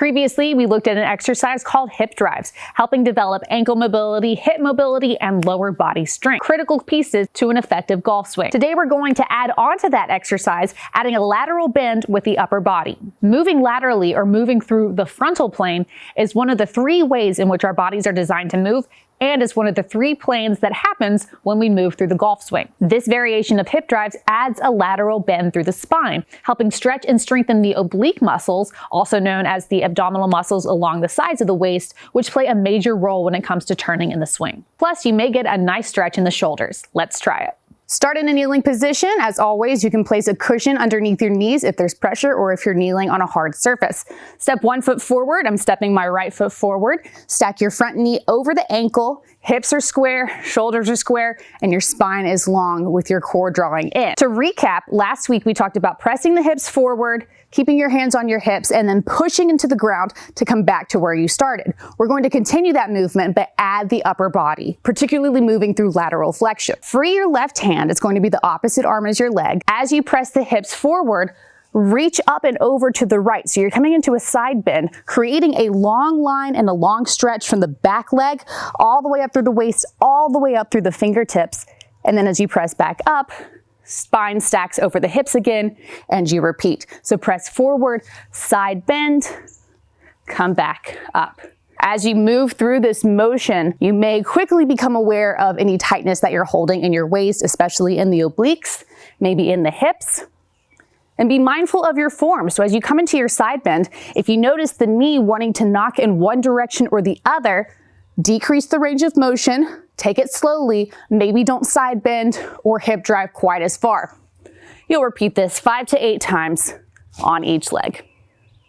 Previously, we looked at an exercise called hip drives, helping develop ankle mobility, hip mobility, and lower body strength, critical pieces to an effective golf swing. Today, we're going to add on to that exercise, adding a lateral bend with the upper body. Moving laterally, or moving through the frontal plane, is one of the 3 ways in which our bodies are designed to move, and is one of the 3 planes that happens when we move through the golf swing. This variation of hip drives adds a lateral bend through the spine, helping stretch and strengthen the oblique muscles, also known as the abdominal muscles along the sides of the waist, which play a major role when it comes to turning in the swing. Plus, you may get a nice stretch in the shoulders. Let's try it. Start in a kneeling position. As always, you can place a cushion underneath your knees if there's pressure or if you're kneeling on a hard surface. Step 1 foot forward. I'm stepping my right foot forward. Stack your front knee over the ankle. Hips are square, shoulders are square, and your spine is long with your core drawing in. To recap, last week we talked about pressing the hips forward, keeping your hands on your hips, and then pushing into the ground to come back to where you started. We're going to continue that movement, but add the upper body, particularly moving through lateral flexion. Free your left hand. It's going to be the opposite arm as your leg. As you press the hips forward, reach up and over to the right. So you're coming into a side bend, creating a long line and a long stretch from the back leg all the way up through the waist, all the way up through the fingertips. And then as you press back up, spine stacks over the hips again, and you repeat. So press forward, side bend, come back up. As you move through this motion, you may quickly become aware of any tightness that you're holding in your waist, especially in the obliques, maybe in the hips. And be mindful of your form. So as you come into your side bend, if you notice the knee wanting to knock in one direction or the other, decrease the range of motion, take it slowly, maybe don't side bend or hip drive quite as far. You'll repeat this 5 to 8 times on each leg.